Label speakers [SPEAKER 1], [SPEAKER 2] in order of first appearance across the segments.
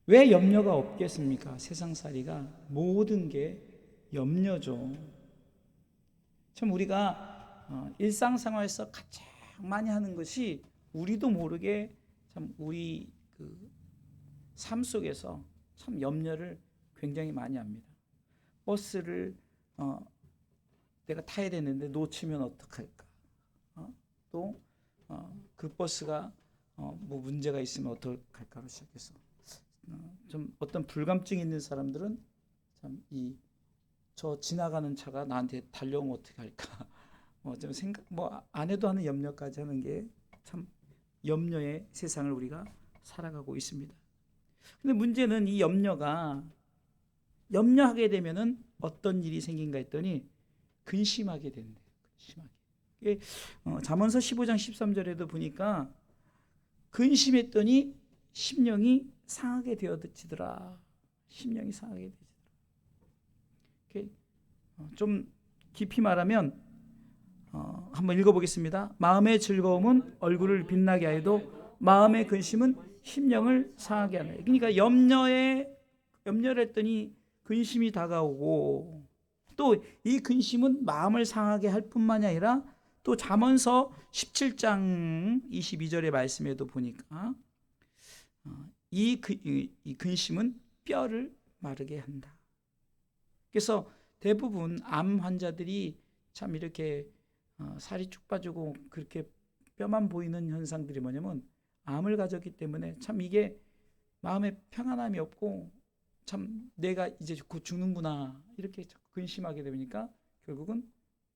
[SPEAKER 1] 왜 염려가 없겠습니까? 세상살이가 모든 게 염려죠. 참 우리가 일상생활에서 가장 많이 하는 것이 우리도 모르게 참 우리 그 삶 속에서 참 염려를 굉장히 많이 합니다. 버스를 내가 타야 되는데 놓치면 어떡할까? 또 그 버스가 뭐 문제가 있으면 어떡할까로 시작해서 좀 어떤 불감증이 있는 사람들은 참 저 지나가는 차가 나한테 달려오면 어떻게 할까? 좀 생각 안 해도 하는 염려까지 하는 게 참 염려의 세상을 우리가 살아가고 있습니다. 근데 문제는 이 염려하게 되면은 어떤 일이 생긴가 했더니 근심하게 된대요. 근심하게. 잠언서 15장 13절에도 보니까 근심했더니 심령이 상하게 되어지더라. 심령이 상하게 되어지더라. 좀 깊이 말하면 한번 읽어보겠습니다. 마음의 즐거움은 얼굴을 빛나게 하여도 마음의 근심은 심령을 상하게 하네. 그러니까 염려를 했더니 근심이 다가오고 또 이 근심은 마음을 상하게 할 뿐만이 아니라 또 잠언서 17장 22절의 말씀에도 보니까 이 근심은 뼈를 마르게 한다. 그래서 대부분 암 환자들이 참 이렇게 살이 쭉 빠지고 그렇게 뼈만 보이는 현상들이 뭐냐면 암을 가졌기 때문에 참 이게 마음에 평안함이 없고 참 내가 이제 곧 죽는구나 이렇게 근심하게 되니까 결국은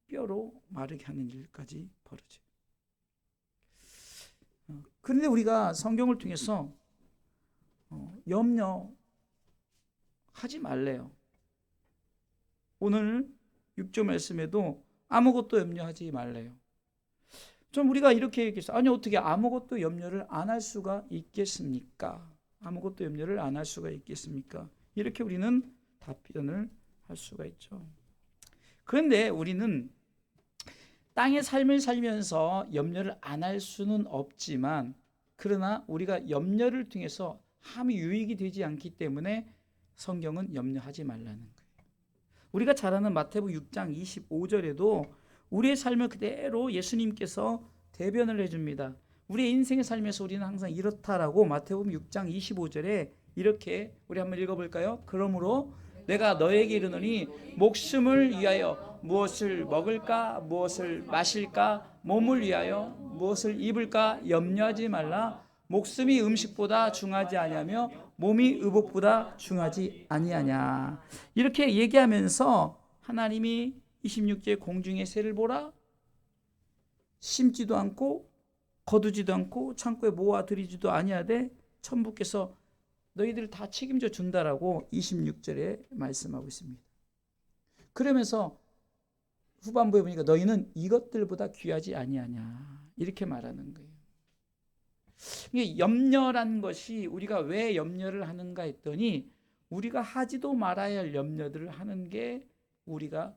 [SPEAKER 1] 뼈로 마르게 하는 일까지 벌어져요. 그런데 우리가 성경을 통해서 염려하지 말래요. 오늘 6조 말씀에도 아무것도 염려하지 말래요. 좀 우리가 이렇게 얘기해서 아니 어떻게 아무것도 염려를 안 할 수가 있겠습니까? 아무것도 염려를 안 할 수가 있겠습니까? 이렇게 우리는 답변을 할 수가 있죠. 그런데 우리는 땅의 삶을 살면서 염려를 안 할 수는 없지만 그러나 우리가 염려를 통해서 함이 유익이 되지 않기 때문에 성경은 염려하지 말라는 거예요. 우리가 잘 아는 마태복음 6장 25절에도 우리의 삶을 그대로 예수님께서 대변을 해줍니다. 우리의 인생의 삶에서 우리는 항상 이렇다라고 마태복음 6장 25절에 이렇게 우리 한번 읽어볼까요? 그러므로 내가 너에게 이르노니 목숨을 위하여 무엇을 먹을까 무엇을 마실까 몸을 위하여 무엇을 입을까 염려하지 말라. 목숨이 음식보다 중하지 아니하며 몸이 의복보다 중하지 아니하냐. 이렇게 얘기하면서 하나님이 26절 공중의 새를 보라. 심지도 않고 거두지도 않고 창고에 모아 들이지도 아니하되 천부께서 너희들을 다 책임져 준다라고 26절에 말씀하고 있습니다. 그러면서 후반부에 보니까 너희는 이것들보다 귀하지 아니하냐 이렇게 말하는 거예요. 이게 염려란 것이 우리가 왜 염려를 하는가 했더니 우리가 하지도 말아야 할 염려들을 하는 게 우리가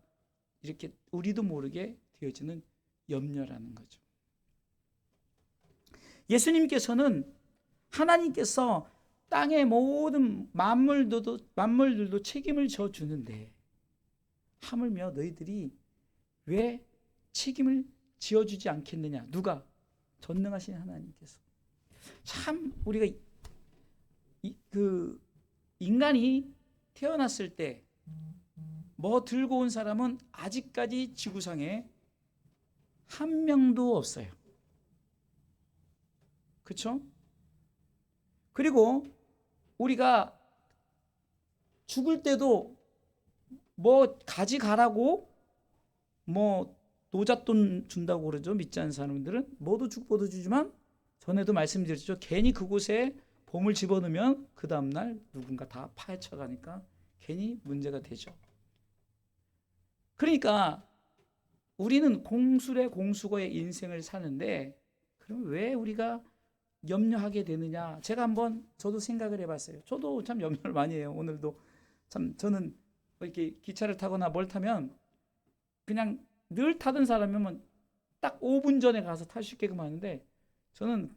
[SPEAKER 1] 이렇게 우리도 모르게 되어지는 염려라는 거죠. 예수님께서는 하나님께서 땅의 모든 만물들도 책임을 져 주는데 하물며 너희들이 왜 책임을 지어주지 않겠느냐? 누가? 전능하신 하나님께서. 참 우리가 인간이 태어났을 때 뭐 들고 온 사람은 아직까지 지구상에 한 명도 없어요. 그렇죠? 그리고 우리가 죽을 때도 뭐 가지가라고 뭐 노잣돈 준다고 그러죠. 믿지 않는 사람들은 뭐도 주고 주지만 전에도 말씀드렸죠. 괜히 그곳에 보물 집어넣으면 그 다음날 누군가 다 파헤쳐가니까 괜히 문제가 되죠. 그러니까 우리는 공수래 공수거의 인생을 사는데 그럼 왜 우리가 염려하게 되느냐? 제가 한번 저도 생각을 해봤어요. 저도 참 염려를 많이 해요. 오늘도 참 저는 이렇게 기차를 타거나 뭘 타면 그냥 늘 타던 사람이면 딱 5분 전에 가서 탈 수 있게끔 하는데 저는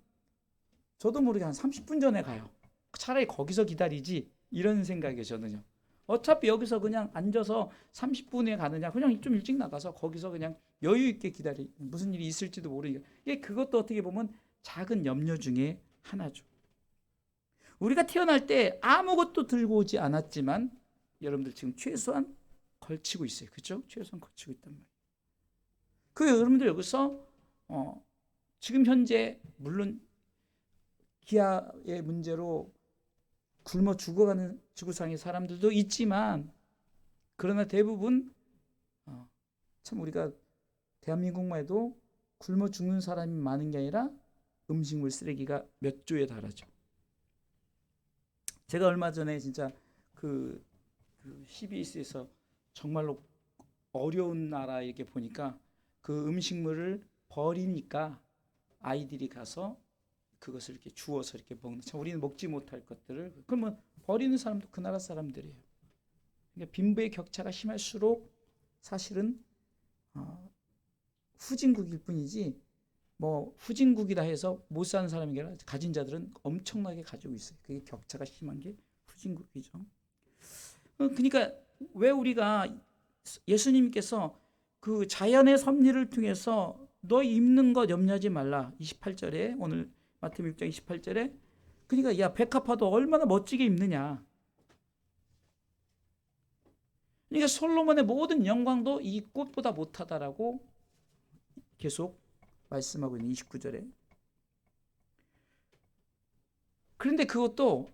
[SPEAKER 1] 저도 모르게 한 30분 전에 가요. 차라리 거기서 기다리지 이런 생각이에요. 저는요. 어차피 여기서 그냥 앉아서 30분에 가느냐 그냥 좀 일찍 나가서 거기서 그냥 여유 있게 기다리 무슨 일이 있을지도 모르니까 이게 그것도 어떻게 보면 작은 염려 중에 하나죠. 우리가 태어날 때 아무것도 들고 오지 않았지만 여러분들 지금 최소한 걸치고 있어요. 그렇죠? 최소한 걸치고 있단 말이에요. 그 여러분들 여기서 지금 현재 물론 기아의 문제로 굶어 죽어가는 지구상의 사람들도 있지만 그러나 대부분 참 우리가 대한민국만 해도 굶어 죽는 사람이 많은 게 아니라 음식물 쓰레기가 몇 조에 달하죠. 제가 얼마 전에 진짜 그 CBS에서 정말로 어려운 나라 이렇게 보니까 그 음식물을 버리니까 아이들이 가서 그것을 이렇게 주워서 이렇게 먹는. 참 우리는 먹지 못할 것들을 그러면 버리는 사람도 그 나라 사람들이에요. 그러니까 빈부의 격차가 심할수록 사실은 후진국일 뿐이지 뭐 후진국이라 해서 못 사는 사람이 아니라 가진 자들은 엄청나게 가지고 있어요. 그게 격차가 심한 게 후진국이죠. 그러니까 왜 우리가 예수님께서 그 자연의 섭리를 통해서 너 입는 것 염려하지 말라 28절에 오늘 마태복음 6장 28절에 그러니까 야 백합화도 얼마나 멋지게 입느냐. 그러니까 솔로몬의 모든 영광도 이 꽃보다 못하다라고 계속 말씀하고 있는 29절에. 그런데 그것도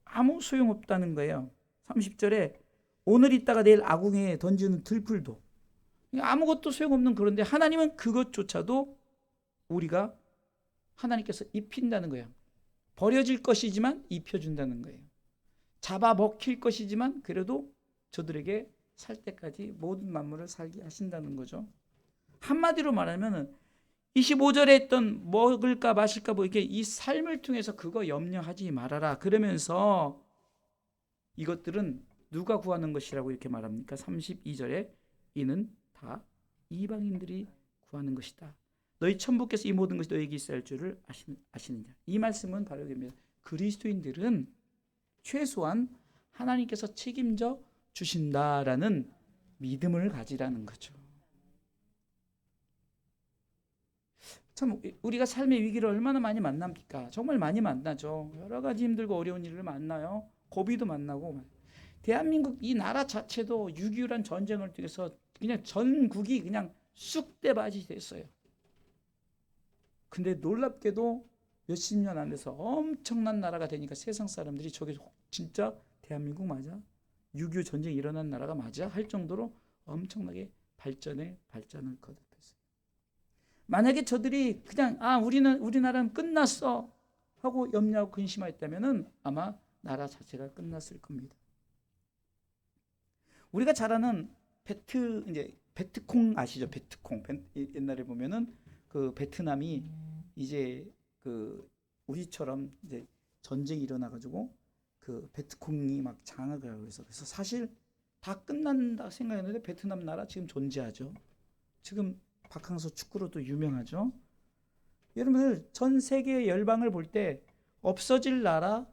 [SPEAKER 1] 아무 소용없다는 거예요. 30절에 오늘 있다가 내일 아궁이에 던지는 들풀도 아무것도 소용없는. 그런데 하나님은 그것조차도 우리가 하나님께서 입힌다는 거예요. 버려질 것이지만 입혀준다는 거예요. 잡아먹힐 것이지만 그래도 저들에게 살 때까지 모든 만물을 살게 하신다는 거죠. 한마디로 말하면 25절에 했던 먹을까 마실까 뭐 이렇게 이 삶을 통해서 그거 염려하지 말아라. 그러면서 이것들은 누가 구하는 것이라고 이렇게 말합니까? 32절에 이는 다 이방인들이 구하는 것이다. 너희 천부께서 이 모든 것이 너에게 있어야 할 줄을 아시느냐. 이 말씀은 바로 이겁니다. 그리스도인들은 최소한 하나님께서 책임져 주신다라는 믿음을 가지라는 거죠. 참 우리가 삶의 위기를 얼마나 많이 만납니까? 정말 많이 만나죠. 여러 가지 힘들고 어려운 일을 만나요. 고비도 만나고. 대한민국 이 나라 자체도 6.25란 전쟁을 통해서 그냥 전국이 그냥 쑥대밭이 됐어요. 근데 놀랍게도 몇십 년 안 돼서 엄청난 나라가 되니까 세상 사람들이 저게 진짜 대한민국 맞아? 6.25 전쟁이 일어난 나라가 맞아? 할 정도로 엄청나게 발전을 거듭했어요. 만약에 저들이 그냥 우리나라는 끝났어 하고 염려하고 근심했다면은 아마 나라 자체가 끝났을 겁니다. 우리가 잘 아는 베트콩 아시죠? 베트콩. 옛날에 보면은 그 베트남이 이제 그 우리처럼 이제 전쟁이 일어나 가지고 그 베트콩이 막 장악을 하고 그래서 사실 다 끝난다 생각했는데 베트남 나라 지금 존재하죠. 지금 박항서 축구로도 유명하죠. 여러분들 전 세계 열방을 볼 때 없어질 나라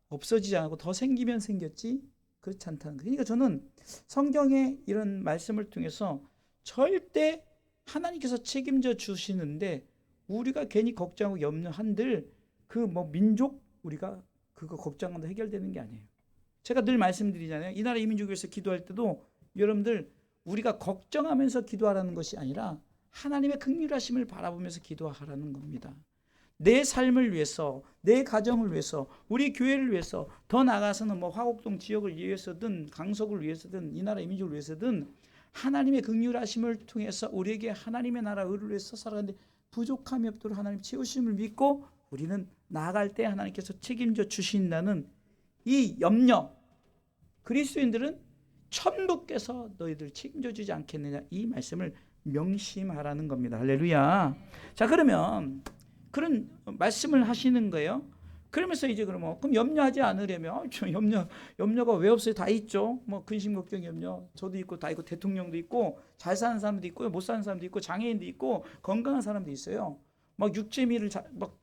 [SPEAKER 1] 없어지지 않고 더 생기면 생겼지 그렇지 않다는 거예요. 그러니까 저는 성경의 이런 말씀을 통해서 절대 하나님께서 책임져 주시는데 우리가 괜히 걱정하고 염려한들 그 뭐 민족 우리가 그거 걱정한다 해결되는 게 아니에요. 제가 늘 말씀드리잖아요. 이 나라 이민족을 위해서 기도할 때도 여러분들 우리가 걱정하면서 기도하라는 것이 아니라 하나님의 긍휼하심을 바라보면서 기도하라는 겁니다. 내 삶을 위해서, 내 가정을 위해서, 우리 교회를 위해서, 더 나아가서는 뭐 화곡동 지역을 위해서든 강석을 위해서든 이 나라 이민족을 위해서든 하나님의 긍휼하심을 통해서 우리에게 하나님의 나라 의를 위해서 살아가는데 부족함이 없도록 하나님 채우심을 믿고 우리는 나아갈 때 하나님께서 책임져 주신다는 이 염려. 그리스도인들은 천부께서 너희들 책임져 주지 않겠느냐 이 말씀을 명심하라는 겁니다. 할렐루야. 자, 그러면 그런 말씀을 하시는 거예요. 그러면서 이제 그럼 염려하지 않으려면 염려가 왜 없어요? 다 있죠. 뭐 근심 걱정 염려 저도 있고 다 있고 대통령도 있고 잘 사는 사람도 있고 못 사는 사람도 있고 장애인도 있고 건강한 사람도 있어요. 막 육체미를 막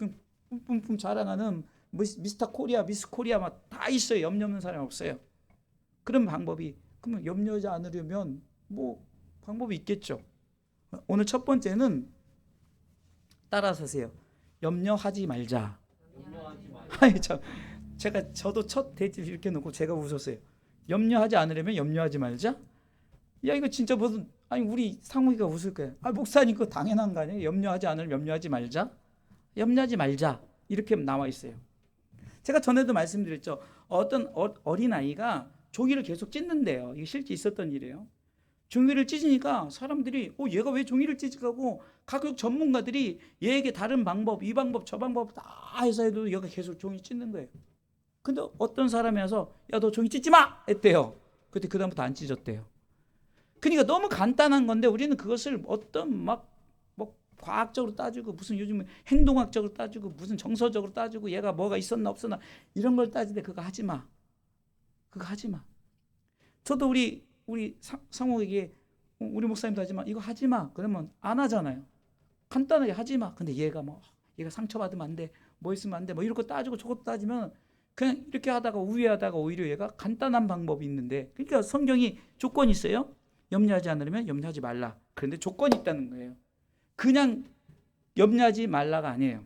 [SPEAKER 1] 뿜뿜 자랑하는 미스터 코리아, 미스 코리아 막 다 있어요. 염려 없는 사람 없어요. 그런 방법이, 그러면 염려하지 않으려면 뭐 방법이 있겠죠. 오늘 첫 번째는 따라서 하세요. 염려하지 말자. 아니 저도 첫 대집 이렇게 놓고 제가 웃었어요. 염려하지 않으려면 염려하지 말자. 야 이거 진짜 무슨, 아니 우리 상욱이가 웃을 거야. 아 목사님 그거 당연한 거 아니에요? 염려하지 않으면 염려하지 말자. 염려하지 말자 이렇게 나와 있어요. 제가 전에도 말씀드렸죠. 어떤 어린아이가 종이를 계속 찢는데요. 이게 실제 있었던 일이에요. 종이를 찢으니까 사람들이 얘가 왜 종이를 찢으라고, 각 전문가들이 얘에게 다른 방법, 이 방법 저 방법 다 해서 해도 얘가 계속 종이 찢는 거예요. 근데 어떤 사람이 와서 야 너 종이 찢지 마 했대요. 그때 그다음부터 안 찢었대요. 그러니까 너무 간단한 건데 우리는 그것을 어떤 뭐 과학적으로 따지고 무슨 요즘 행동학적으로 따지고 무슨 정서적으로 따지고 얘가 뭐가 있었나 없었나 이런 걸 따지는데 그거 하지 마. 그거 하지 마. 저도 우리 상호에게 우리 목사님도 하지 마. 이거 하지 마. 그러면 안 하잖아요. 간단하게 하지 마. 근데 얘가 상처받으면 안 돼. 뭐 있으면 안 돼. 뭐 이런 거 따지고 저것도 따지면 그냥 이렇게 하다가 우회하다가 오히려 얘가 간단한 방법이 있는데, 그러니까 성경이 조건이 있어요. 염려하지 않으려면 염려하지 말라. 그런데 조건이 있다는 거예요. 그냥 염려하지 말라가 아니에요.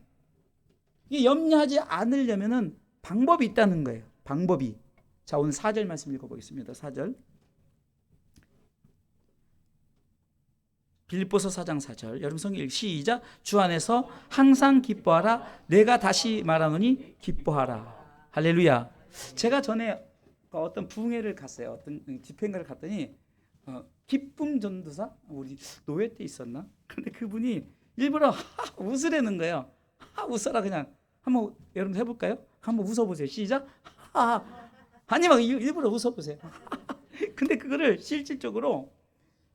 [SPEAKER 1] 이게 염려하지 않으려면은 방법이 있다는 거예요. 방법이. 자, 오늘 4절 말씀 읽어보겠습니다. 4절. 빌립보서 4장 4절. 여러분 성경 시작. 주 안에서 항상 기뻐하라. 내가 다시 말하노니 기뻐하라. 할렐루야. 제가 전에 어떤 부흥회를 갔어요. 어떤 집회를 갔더니 기쁨 전도사 우리 노회 때 있었나? 근데 그분이 일부러 웃으라는 거예요. 웃어라 그냥. 한번 여러분 해볼까요? 한번 웃어보세요. 시작. 아니 막 일부러 웃어보세요. 근데 그거를 실질적으로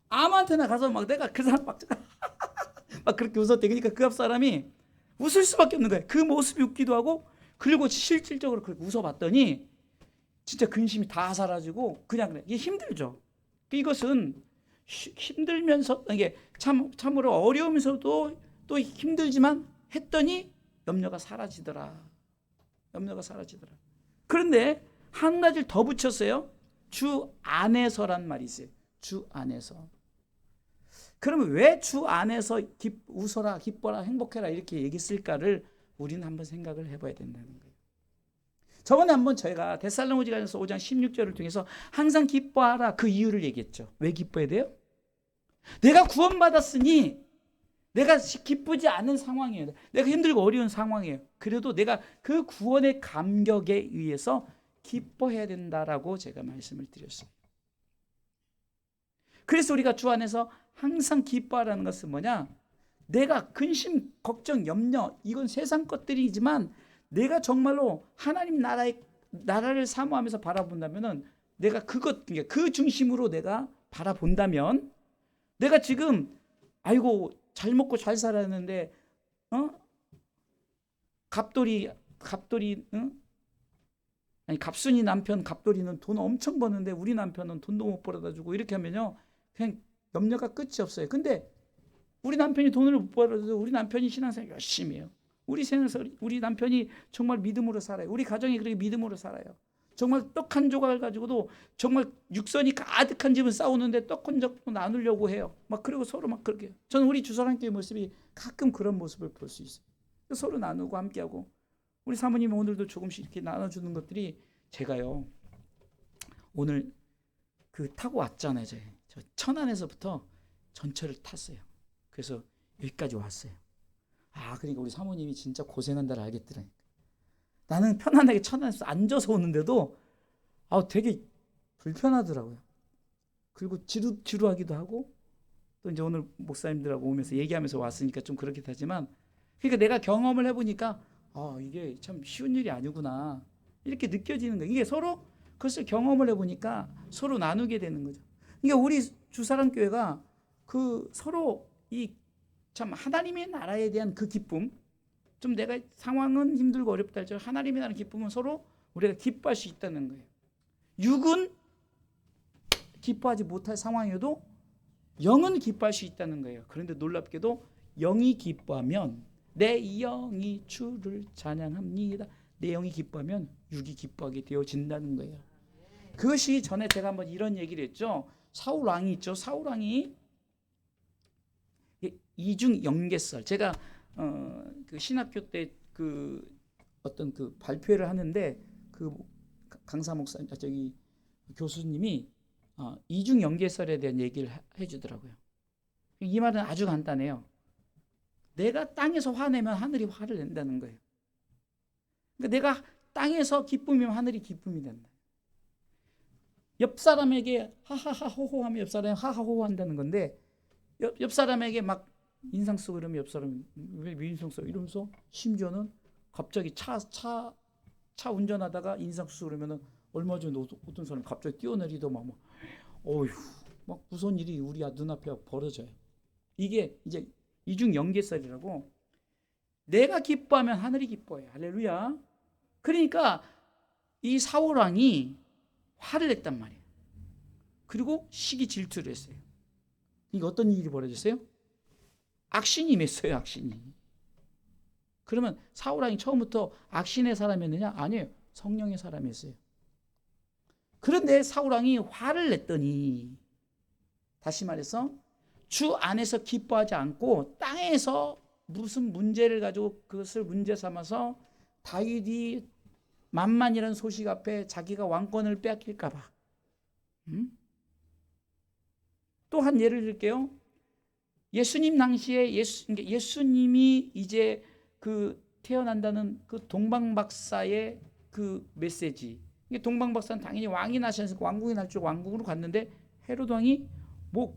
[SPEAKER 1] 아무한테나 가서 막 내가 그 사람 막 그렇게 웃었대. 그러니까 그 앞 사람이 웃을 수밖에 없는 거예요. 그 모습이 웃기도 하고, 그리고 실질적으로 그렇게 웃어봤더니 진짜 근심이 다 사라지고 그냥 그래. 이게 힘들죠. 이것은 힘들면서 이게 참으로 어려우면서도 또 힘들지만 했더니 염려가 사라지더라. 염려가 사라지더라. 그런데 한 가지를 더 붙였어요. 주 안에서란 말이 있어요. 주 안에서. 그러면 왜 주 안에서 웃어라, 기뻐라, 행복해라 이렇게 얘기했을까를 우리는 한번 생각을 해봐야 된다는 거예요. 저번에 한번 저희가 데살로니가전서 5장 16절을 통해서 항상 기뻐하라 그 이유를 얘기했죠. 왜 기뻐해야 돼요? 내가 구원받았으니 내가 기쁘지 않은 상황이에요. 내가 힘들고 어려운 상황이에요. 그래도 내가 그 구원의 감격에 의해서 기뻐해야 된다라고 제가 말씀을 드렸어요. 그래서 우리가 주 안에서 항상 기뻐하라는 것은 뭐냐? 내가 근심, 걱정, 염려 이건 세상 것들이지만 내가 정말로 하나님 나라를 사모하면서 바라본다면은 내가 그 중심으로 내가 바라본다면 내가 지금 아이고 잘 먹고 잘 살았는데 갑돌이 아니 갑순이 남편 갑돌이는 돈 엄청 버는데 우리 남편은 돈도 못 벌어다 주고 이렇게 하면요 그냥 염려가 끝이 없어요. 근데 우리 남편이 돈을 못 벌어도 우리 남편이 신앙생활 열심히 해요. 우리 남편이 정말 믿음으로 살아요. 우리 가정이 그렇게 믿음으로 살아요. 정말 떡 한 조각을 가지고도 정말 육선이 가득한 집은 싸우는데 떡 한 조각 나누려고 해요. 막 그리고 서로 막 그렇게 해요. 저는 우리 주사랑교회 모습이 가끔 그런 모습을 볼 수 있어요. 서로 나누고 함께하고 우리 사모님이 오늘도 조금씩 이렇게 나눠주는 것들이 제가요 오늘 타고 왔잖아요. 저 천안에서부터 전철을 탔어요. 그래서 여기까지 왔어요. 그러니까 우리 사모님이 진짜 고생한다를 알겠더라니까. 나는 편안하게 천안에서 앉아서 오는데도 되게 불편하더라고요. 그리고 지루하기도 하고 또 이제 오늘 목사님들하고 오면서 얘기하면서 왔으니까 좀 그렇긴 하지만 그러니까 내가 경험을 해보니까 이게 참 쉬운 일이 아니구나 이렇게 느껴지는 거예요. 이게 서로 그것을 경험을 해보니까 서로 나누게 되는 거죠. 그러니까 우리 주사랑교회가 서로 참 하나님의 나라에 대한 그 기쁨, 좀 내가 상황은 힘들고 어렵다 할지라도 하나님의 나라의 기쁨은 서로 우리가 기뻐할 수 있다는 거예요. 육은 기뻐하지 못할 상황에도 영은 기뻐할 수 있다는 거예요. 그런데 놀랍게도 영이 기뻐하면 내 영이 주를 찬양합니다. 내 영이 기뻐하면 육이 기뻐하게 되어진다는 거예요. 그것이 전에 제가 한번 이런 얘기를 했죠. 사울 왕이 있죠. 사울 왕이 이중 영계설. 제가 그 신학교 때 그 어떤 그 발표를 하는데 그 강사 목사 저기 교수님이 이중 영계설에 대한 얘기를 해주더라고요. 이 말은 아주 간단해요. 내가 땅에서 화내면 하늘이 화를 낸다는 거예요. 그러니까 내가 땅에서 기쁨이면 하늘이 기쁨이 된다. 옆 사람에게 하하하 호호 하면 옆 사람이 하하호호 한다는 건데 옆 사람에게 막 인상 쓰고 그러면 옆 사람이 왜 인상 써 이러면서 심지어는 갑자기 차 운전하다가 인상 쓰고 그러면은 얼마 전에 어떤 사람이 갑자기 뛰어내리더만 막 무서운 일이 우리 눈앞에 벌어져요. 이게 이제 이중 영계설이라고. 내가 기뻐하면 하늘이 기뻐해요. 할렐루야. 그러니까 이 사울 왕이 화를 냈단 말이에요. 그리고 시기 질투를 했어요. 이게 어떤 일이 벌어졌어요? 악신이 맺어요. 악신이. 그러면 사울 왕이 처음부터 악신의 사람이었느냐? 아니에요. 성령의 사람이었어요. 그런데 사울 왕이 화를 냈더니 다시 말해서 주 안에서 기뻐하지 않고 땅에서 무슨 문제를 가지고 그것을 문제 삼아서 다윗이 만만이라는 소식 앞에 자기가 왕권을 빼앗길까 봐. 또 한 예를 들게요. 예수님 당시에 예수님이 이제 그 태어난다는 그 동방박사의 그 메시지. 동방박사는 당연히 왕이 나셔서 왕국이 날 줄 왕국으로 갔는데 헤로드 왕이 뭐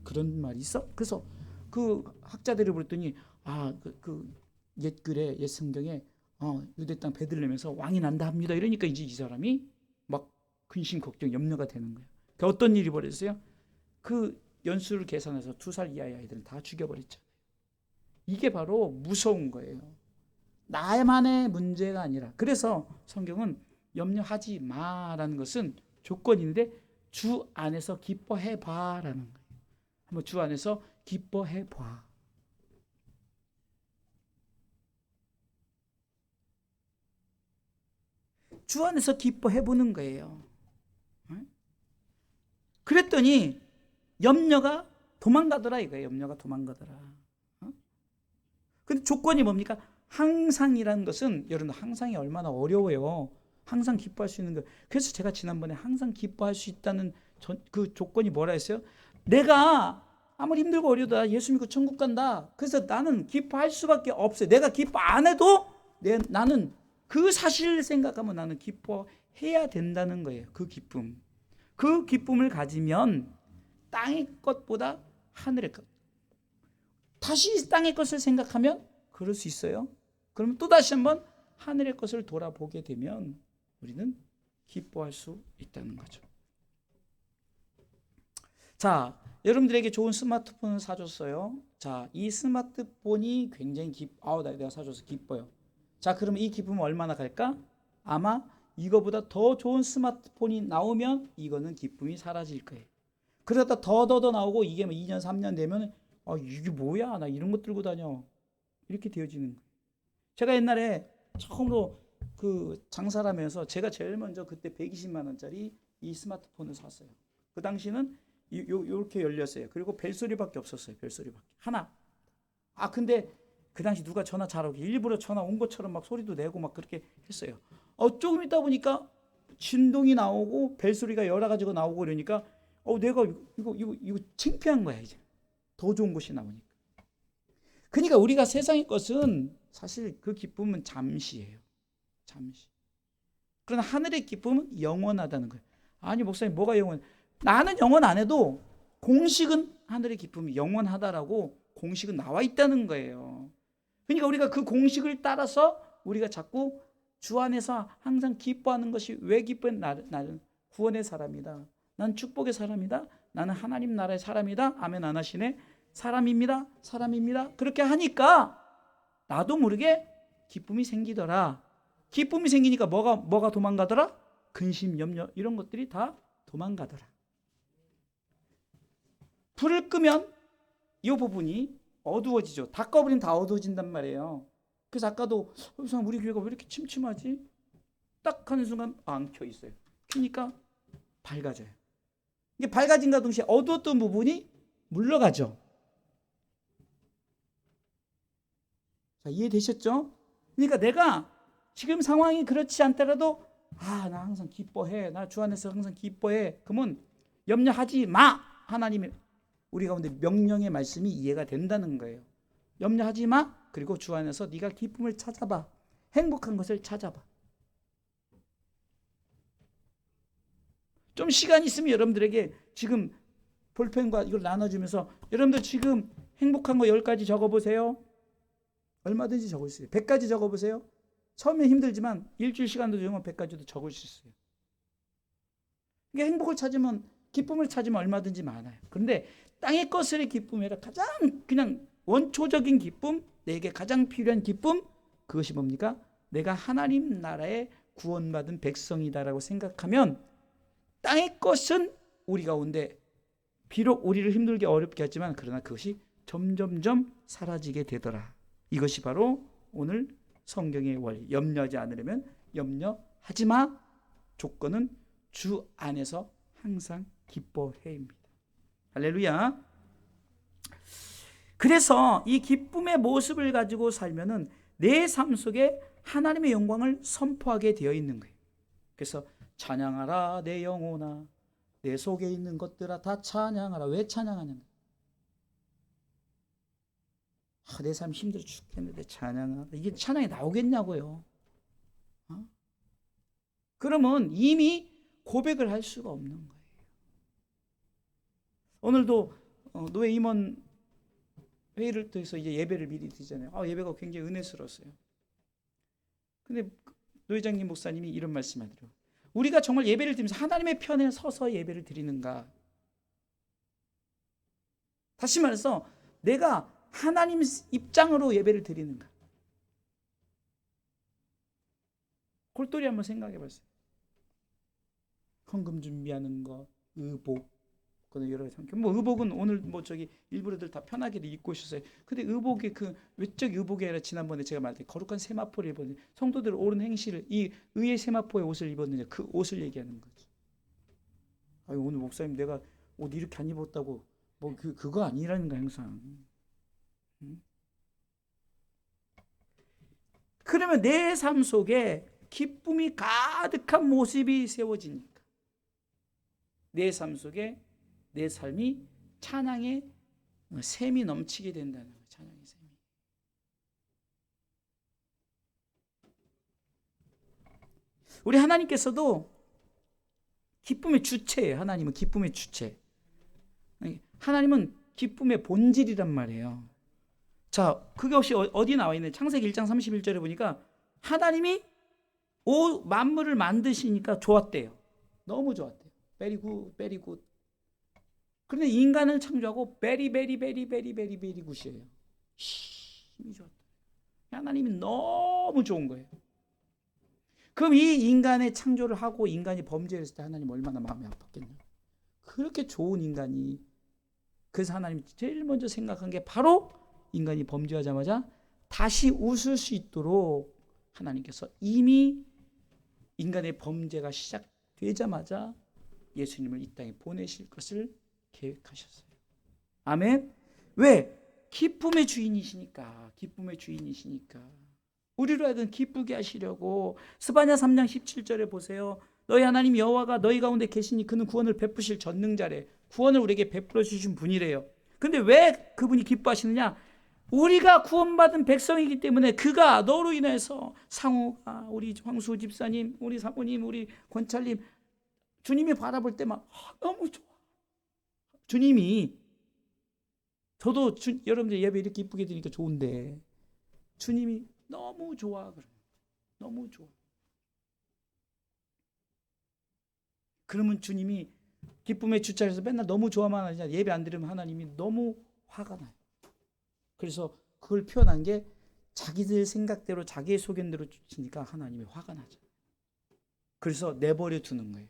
[SPEAKER 1] 그런 말이 있어? 그래서 그 학자들이 그랬더니 옛글에 옛 성경에 유대 땅 베들레헴에서 왕이 난다 합니다. 이러니까 이제 이 사람이 막 근심 걱정 염려가 되는 거예요. 그러니까 어떤 일이 벌어졌어요? 그 연수를 계산해서 2살 이하의 아이들을 다 죽여버렸잖아요. 이게 바로 무서운 거예요. 나만의 문제가 아니라. 그래서 성경은 염려하지 마라는 것은 조건인데 주 안에서 기뻐해 봐라는 거예요. 한번 주 안에서 기뻐해 봐. 주 안에서 기뻐해 보는 거예요. 그랬더니 염려가 도망가더라 이거예요. 염려가 도망가더라. 근데 조건이 뭡니까? 항상이라는 것은 여러분 항상이 얼마나 어려워요. 항상 기뻐할 수 있는 거. 그래서 제가 지난번에 항상 기뻐할 수 있다는 그 조건이 뭐라 했어요? 내가 아무리 힘들고 어려도 예수 믿고 천국 간다. 그래서 나는 기뻐할 수밖에 없어요. 내가 기뻐 안 해도 나는 그 사실을 생각하면 나는 기뻐해야 된다는 거예요. 그 기쁨. 그 기쁨을 가지면 땅의 것보다 하늘의 것. 다시 땅의 것을 생각하면 그럴 수 있어요. 그러면 또 다시 한번 하늘의 것을 돌아보게 되면 우리는 기뻐할 수 있다는 거죠. 자, 여러분들에게 좋은 스마트폰을 사줬어요. 자, 이 스마트폰이 굉장히 내가 사줘서 기뻐요. 자, 그러면 이 기쁨은 얼마나 갈까? 아마 이거보다 더 좋은 스마트폰이 나오면 이거는 기쁨이 사라질 거예요. 그러다 더 나오고 이게 2년 3년 되면 이게 뭐야? 나 이런 것 들고 다녀. 이렇게 되어지는 거예요. 제가 옛날에 처음으로 그 장사를 하면서 제가 제일 먼저 그때 120만 원짜리 이 스마트폰을 샀어요. 그 당시는 이렇게 열렸어요. 그리고 벨소리밖에 없었어요. 벨소리밖에. 하나. 근데 그 당시 누가 전화 잘하고 일부러 전화 온 것처럼 막 소리도 내고 막 그렇게 했어요. 조금 있다 보니까 진동이 나오고 벨소리가 여러 가지가 나오고 그러니까 내가 이거 창피한 거야 이제. 더 좋은 것이 나오니까. 그러니까 우리가 세상의 것은 사실 그 기쁨은 잠시예요. 잠시. 그러나 하늘의 기쁨은 영원하다는 거예요. 아니 목사님 뭐가 영원? 나는 영원 안 해도 공식은 하늘의 기쁨이 영원하다라고 공식은 나와 있다는 거예요. 그러니까 우리가 그 공식을 따라서 우리가 자꾸 주 안에서 항상 기뻐하는 것이 왜 기뻐해? 나는 구원의 사람이다. 난 축복의 사람이다. 나는 하나님 나라의 사람이다. 아멘 안 하시네. 사람입니다. 그렇게 하니까 나도 모르게 기쁨이 생기더라. 기쁨이 생기니까 뭐가 도망가더라? 근심, 염려 이런 것들이 다 도망가더라. 불을 끄면 이 부분이 어두워지죠. 다 꺼버리면 다 어두워진단 말이에요. 그래서 아까도 우리 교회가 왜 이렇게 침침하지? 딱 하는 순간 안 켜 있어요. 켜니까 밝아져요. 이게 밝아진과 동시에 어두웠던 부분이 물러가죠. 자, 이해되셨죠? 그러니까 내가 지금 상황이 그렇지 않더라도 나 항상 기뻐해. 나 주 안에서 항상 기뻐해. 그러면 염려하지 마. 하나님의 우리 가운데 명령의 말씀이 이해가 된다는 거예요. 염려하지 마. 그리고 주 안에서 네가 기쁨을 찾아봐. 행복한 것을 찾아봐. 좀 시간 있으면 여러분들에게 지금 볼펜과 이걸 나눠주면서 여러분들 지금 행복한 거 10가지 적어보세요. 얼마든지 적을 수 있어요. 100가지 적어보세요. 처음에 힘들지만 일주일 시간도 되면 100가지도 적을 수 있어요. 이게 행복을 찾으면, 기쁨을 찾으면 얼마든지 많아요. 그런데 땅의 것들의 기쁨이라 가장 그냥 원초적인 기쁨, 내게 가장 필요한 기쁨, 그것이 뭡니까? 내가 하나님 나라에 구원받은 백성이다라고 생각하면 땅의 것은 우리 가운데 비록 우리를 힘들게 어렵게 하지만 그러나 그것이 점점점 사라지게 되더라. 이것이 바로 오늘 성경의 원리. 염려하지 않으려면 염려하지 마. 조건은 주 안에서 항상 기뻐해입니다. 할렐루야. 그래서 이 기쁨의 모습을 가지고 살면은 내 삶 속에 하나님의 영광을 선포하게 되어 있는 거예요. 그래서 찬양하라 내 영혼아, 내 속에 있는 것들아 다 찬양하라. 왜 찬양하냐? 내 삶 힘들어 죽겠는데 찬양하라. 이게 찬양이 나오겠냐고요. 그러면 이미 고백을 할 수가 없는 거예요. 오늘도 노예 임원 회의를 통해서 이제 예배를 미리 드리잖아요. 예배가 굉장히 은혜스러웠어요. 근데 노회장님 목사님이 이런 말씀하더라고요. 우리가 정말 예배를 드리면서 하나님의 편에 서서 예배를 드리는가? 다시 말해서 내가 하나님 입장으로 예배를 드리는가? 골똘히 한번 생각해 봤어요. 헌금 준비하는 거, 의복, 그런 여러 가지. 의복은 오늘 일부러들 다 편하게 입고 오셨어요. 근데 의복의 그 외적 의복이 아니라 지난번에 제가 말했던 거룩한 세마포를 입었는데 성도들 옳은 행실을 이 의의 세마포의 옷을 입었느냐 그 옷을 얘기하는 거죠. 오늘 목사님 내가 옷 이렇게 안 입었다고 그거 아니라는 거 항상. 그러면 내 삶 속에 기쁨이 가득한 모습이 세워지니까 내 삶 속에 내 삶이 찬양의 샘이 넘치게 된다는 거예요. 찬양의 샘이. 우리 하나님께서도 기쁨의 주체예요. 하나님은 기쁨의 주체. 하나님은 기쁨의 본질이란 말이에요. 자, 그게 혹시 어디 나와 있나요? 창세기 1장 31절에 보니까 하나님이 만물을 만드시니까 좋았대요. 너무 좋았대요. very good, very good. 그런데 인간을 창조하고 very 굿이에요. 힘이 좋았다. 하나님이 너무 좋은 거예요. 그럼 이 인간의 창조를 하고 인간이 범죄했을 때 하나님 얼마나 마음이 아팠겠냐. 그렇게 좋은 인간이, 그래서 하나님이 제일 먼저 생각한 게 바로 인간이 범죄하자마자 다시 웃을 수 있도록 하나님께서 이미 인간의 범죄가 시작되자마자 예수님을 이 땅에 보내실 것을 계획하셨어요. 아멘. 왜? 기쁨의 주인이시니까. 기쁨의 주인이시니까. 우리로 하여금 기쁘게 하시려고. 스바냐 3장 17절에 보세요. 너희 하나님 여호와가 너희 가운데 계시니 그는 구원을 베푸실 전능자래. 구원을 우리에게 베풀어 주신 분이래요. 근데 왜 그분이 기뻐하시느냐? 우리가 구원받은 백성이기 때문에 그가 너로 인해서 상우가, 우리 황수 집사님, 우리 사모님, 우리 권찰님, 주님이 바라볼 때만 너무 좋아. 주님이, 저도 여러분들 예배 이렇게 이쁘게 드리니까 좋은데 주님이 너무 좋아. 너무 좋아. 그러면 주님이 기쁨의 주차에서 맨날 너무 좋아만 하지 예배 안 드리면 하나님이 너무 화가 나요. 그래서 그걸 표현한 게 자기들 생각대로 자기의 소견대로 주니까 하나님이 화가 나죠. 그래서 내버려 두는 거예요.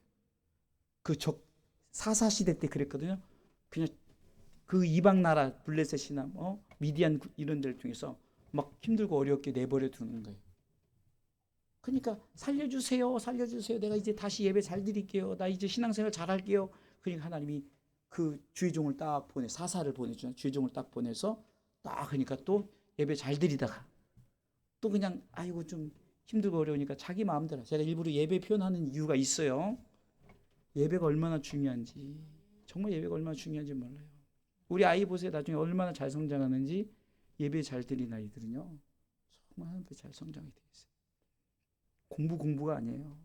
[SPEAKER 1] 사사시대 때 그랬거든요. 그냥 그 이방 나라 블레셋이나 미디안 이런 데를 통해서 막 힘들고 어렵게 내버려 두는 거예요. 그러니까 살려주세요, 살려주세요. 내가 이제 다시 예배 잘 드릴게요. 나 이제 신앙생활 잘 할게요. 그러니까 하나님이 그 주의종을 딱 보내, 사사를 보내주잖아요. 주의종을 딱 보내서 딱 그러니까 또 예배 잘 드리다가 또 그냥 아이고 좀 힘들고 어려우니까 자기 마음대로. 제가 일부러 예배 표현하는 이유가 있어요. 예배가 얼마나 중요한지, 정말 예배가 얼마나 중요한지 몰라요. 우리 아이 보세요. 나중에 얼마나 잘 성장하는지. 예배 잘 드린 아이들은요 정말 하나님께 잘 성장이 되어 있어요. 공부가 아니에요.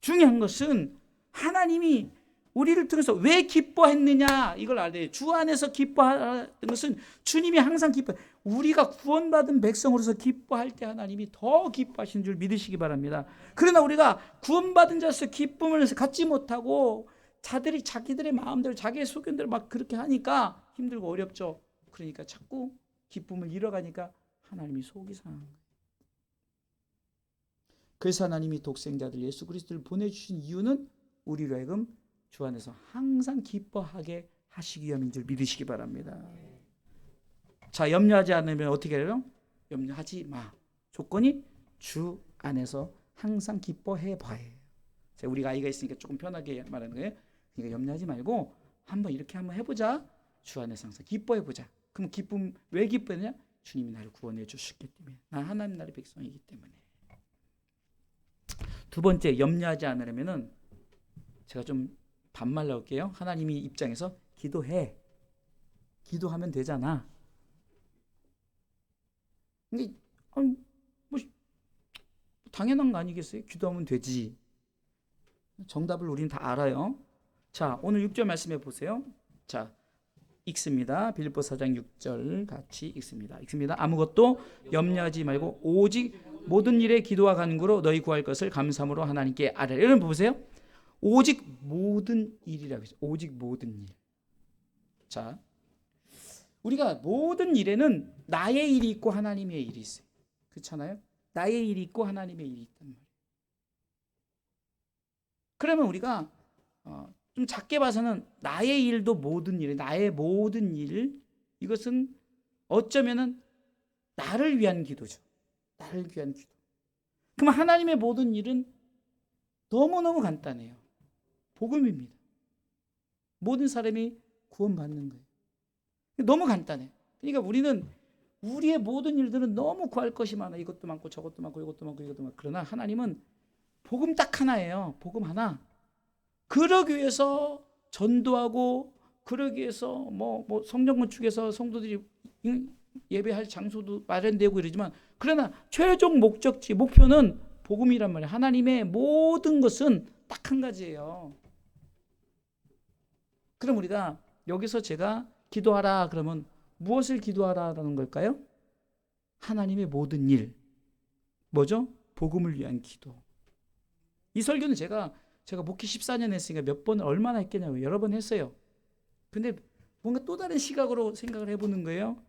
[SPEAKER 1] 중요한 것은 하나님이 우리를 통해서 왜 기뻐했느냐 이걸 알아야 돼요. 주 안에서 기뻐하는 것은 주님이 항상 기뻐. 우리가 구원받은 백성으로서 기뻐할 때 하나님이 더 기뻐하시는 줄 믿으시기 바랍니다. 그러나 우리가 구원받은 자로서 기쁨을 갖지 못하고 자기들의 마음대로 자기의 소견대로 막 그렇게 하니까 힘들고 어렵죠. 그러니까 자꾸 기쁨을 잃어가니까 하나님이 속이 상한 거예요. 그래서 하나님이 독생자들 예수 그리스도를 보내주신 이유는 우리로 하여금 주 안에서 항상 기뻐하게 하시기 위함인 줄 믿으시기 바랍니다. 자, 염려하지 않으면 어떻게 해요? 염려하지 마. 조건이 주 안에서 항상 기뻐해 봐요. 우리가 아이가 있으니까 조금 편하게 말하는 거예요. 그러니까 염려하지 말고 한번 이렇게 한번 해보자. 주 안에서 항상 기뻐해 보자. 그럼 기쁨 왜 기뻐하느냐? 주님이 나를 구원해 주셨기 때문에. 난 하나님 나라의 백성이기 때문에. 두 번째, 염려하지 않으려면은 제가 좀 반말 넣을게요. 하나님이 입장에서 기도해. 기도하면 되잖아. 근데 뭐 당연한 거 아니겠어요? 기도하면 되지. 정답을 우리는 다 알아요. 자, 오늘 6절 말씀해 보세요. 자, 읽습니다. 빌립보 4장 6절 같이 읽습니다. 아무것도 염려하지 말고 오직 모든 일에 기도와 간구로 너희 구할 것을 감사함으로 하나님께 아뢰라. 여러분 보세요. 오직 모든 일이라고 했어요. 오직 모든 일. 자, 우리가 모든 일에는 나의 일이 있고 하나님의 일이 있어요. 그렇잖아요? 나의 일이 있고 하나님의 일이 있단 말이에요. 그러면 우리가 좀 작게 봐서는 나의 일도 모든 일, 나의 모든 일, 이것은 어쩌면은 나를 위한 기도죠. 나를 위한 기도. 그럼 하나님의 모든 일은 너무너무 간단해요. 복음입니다. 모든 사람이 구원받는 거예요. 너무 간단해. 그러니까 우리는 우리의 모든 일들은 너무 구할 것이 많아. 이것도 많고 저것도 많고 이것도 많고 이것도 많고. 그러나 하나님은 복음 딱 하나예요. 복음 하나. 그러기 위해서 전도하고 그러기 위해서 뭐 성전 건축에서 성도들이 예배할 장소도 마련되고 이러지만 그러나 최종 목적지 목표는 복음이란 말이에요. 하나님의 모든 것은 딱 한 가지예요. 그럼 우리가 여기서 제가 기도하라 그러면 무엇을 기도하라라는 걸까요? 하나님의 모든 일. 뭐죠? 복음을 위한 기도. 이 설교는 제가 목회 14년 했으니까 몇 번 얼마나 했겠냐고요. 여러 번 했어요. 근데 뭔가 또 다른 시각으로 생각을 해보는 거예요.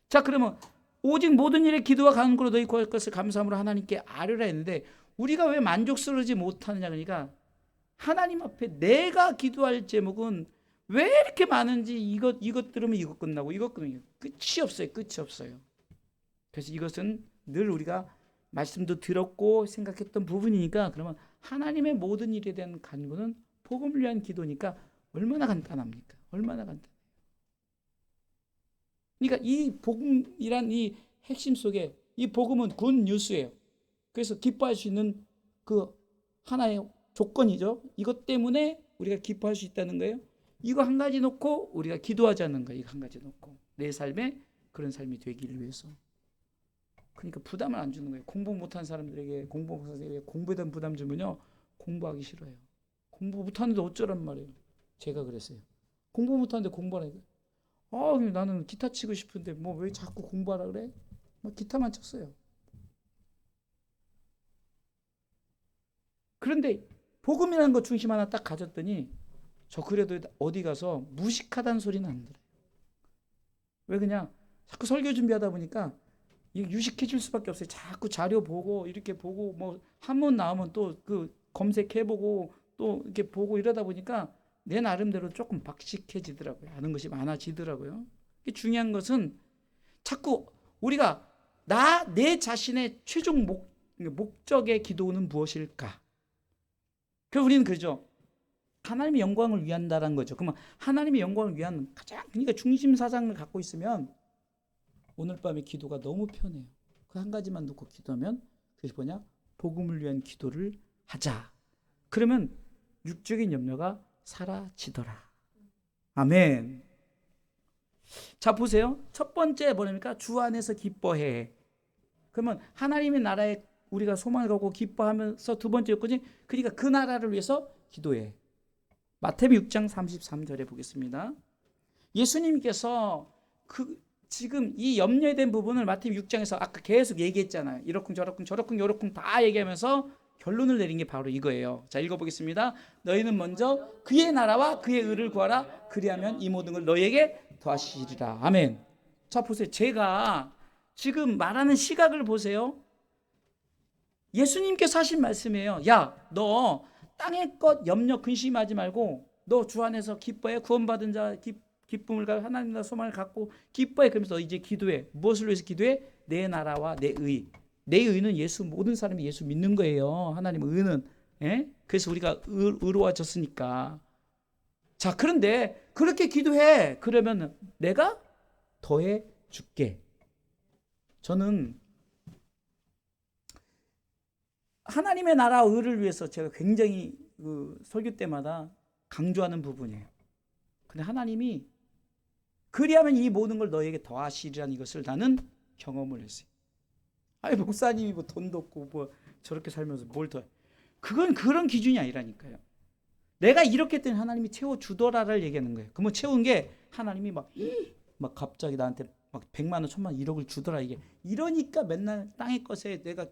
[SPEAKER 1] 자, 그러면 오직 모든 일에 기도와 간구로 너희 구할 것을 감사함으로 하나님께 아뢰라 했는데 우리가 왜 만족스러우지 못하느냐. 그러니까 하나님 앞에 내가 기도할 제목은 왜 이렇게 많은지 이것 들으면 이것 끝나고 이것 끝나고 끝이 없어요. 그래서 이것은 늘 우리가 말씀도 들었고 생각했던 부분이니까 그러면 하나님의 모든 일에 대한 간구는 복음을 위한 기도니까 얼마나 간단합니까? 얼마나 간단해요. 그러니까 이 복음이란 이 핵심 속에 이 복음은 굿 뉴스예요. 그래서 기뻐할 수 있는 그 하나의 조건이죠. 이것 때문에 우리가 기뻐할 수 있다는 거예요. 이거 한 가지 놓고 우리가 기도하자는 거예요. 이거 한 가지 놓고 내 삶에 그런 삶이 되기를 위해서. 그러니까 부담을 안 주는 거예요. 공부 못한 사람들에게 공부에 대한 부담 주면요 공부하기 싫어요. 공부 못하는데 어쩌란 말이에요. 제가 그랬어요. 공부 못하는데 공부하라니까. 나는 기타 치고 싶은데 뭐 왜 자꾸 공부하라 그래? 막 기타만 쳤어요. 그런데 복음이라는 것 중심 하나 딱 가졌더니 저 그래도 어디 가서 무식하다는 소리는 안 들어요. 왜 그냥 자꾸 설교 준비하다 보니까 유식해질 수밖에 없어요. 자꾸 자료 보고 이렇게 보고 뭐 한문 나오면 또 그 검색해보고 또 이렇게 보고 이러다 보니까 내 나름대로 조금 박식해지더라고요. 아는 것이 많아지더라고요. 중요한 것은 자꾸 우리가 내 자신의 최종 목적의 기도는 무엇일까? 그래서 우리는 그러죠. 하나님의 영광을 위한다는 거죠. 그러면 하나님의 영광을 위한 가장 그러니까 중심 사상을 갖고 있으면 오늘 밤에 기도가 너무 편해요. 그 한 가지만 놓고 기도하면 그것이 뭐냐? 복음을 위한 기도를 하자. 그러면 육적인 염려가 사라지더라. 아멘. 자, 보세요. 첫 번째 뭐냐니까 주 안에서 기뻐해. 그러면 하나님의 나라에 우리가 소망을 갖고 기뻐하면서 두 번째 요건이 그러니까 그 나라를 위해서 기도해. 마태복음 6장 33절에 보겠습니다. 예수님께서 지금 이 염려된 부분을 마태복음 6장에서 아까 계속 얘기했잖아요. 이러쿵 저러쿵 요러쿵 다 얘기하면서 결론을 내린 게 바로 이거예요. 자, 읽어보겠습니다. 너희는 먼저 그의 나라와 그의 의를 구하라. 그리하면 이 모든 걸 너희에게 더하시리라. 아멘. 자, 보세요. 제가 지금 말하는 시각을 보세요. 예수님께서 하신 말씀이에요. 야, 너 땅의 것 염려 근심하지 말고 너 주 안에서 기뻐해. 구원받은 자 기쁨을 가지고 하나님 나라 소망을 갖고 기뻐해. 그러면서 너 이제 기도해. 무엇을 위해서 기도해? 내 나라와 내 의. 내 의는 예수, 모든 사람이 예수 믿는 거예요. 하나님의 의는. 예? 그래서 우리가 의로워졌으니까. 자, 그런데 그렇게 기도해. 그러면 내가 더해 줄게. 저는 하나님의 나라 의를 위해서 제가 굉장히 설교 때마다 강조하는 부분이에요. 근데 하나님이 그리하면 이 모든 걸 너에게 더하시리라는 이것을 나는 경험을 했어요. 아니, 목사님이 뭐 돈도 없고 뭐 저렇게 살면서 뭘 더. 그건 그런 기준이 아니라니까요. 내가 이렇게 했더니 하나님이 채워주더라를 얘기하는 거예요. 그러면 채운 게 하나님이 막 갑자기 나한테 막 100만 원, 1000만 원 1억을 주더라 이게. 이러니까 맨날 땅의 것에 내가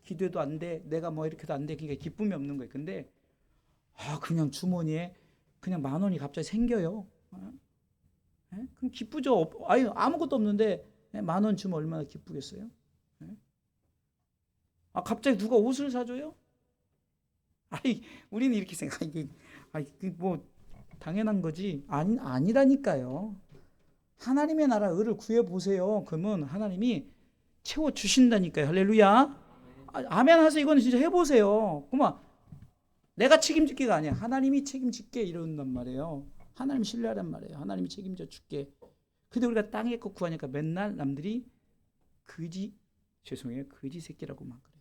[SPEAKER 1] 기도해도 안 돼. 내가 뭐 이렇게도 안 돼. 그러니까 기쁨이 없는 거예요. 근데 그냥 주머니에 그냥 10,000원이 갑자기 생겨요. 그럼 기쁘죠. 아무것도 없는데 10,000원 주면 얼마나 기쁘겠어요? 갑자기 누가 옷을 사줘요? 우리는 이렇게 생각해. 뭐 당연한 거지. 아니라니까요. 하나님의 나라 의를 구해 보세요. 그러면 하나님이 채워 주신다니까요. 할렐루야. 아멘 하세요. 이거는 진짜 해 보세요. 그러면 내가 책임질게가 아니야. 하나님이 책임질게 이런단 말이에요. 하나님 신뢰하란 말이에요. 하나님이 책임져 줄게. 근데 우리가 땅에 거 구하니까 맨날 남들이 거지 새끼라고만 그래요.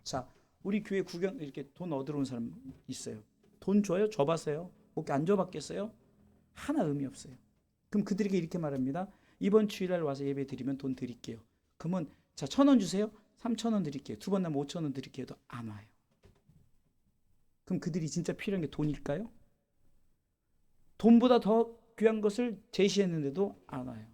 [SPEAKER 1] 자, 우리 교회 구경 이렇게 돈 얻으러 온 사람 있어요. 돈 줘요? 줘봤어요? 뭐 안 줘봤겠어요? 하나 의미 없어요. 그럼 그들에게 이렇게 말합니다. 이번 주일날 와서 예배 드리면 돈 드릴게요. 그러면 자, 1,000원 주세요. 3,000원 드릴게요. 두 번 나면 5,000원 드릴게요. 도 안 와요. 그럼 그들이 진짜 필요한 게 돈일까요? 돈보다 더 귀한 것을 제시했는데도 안 와요.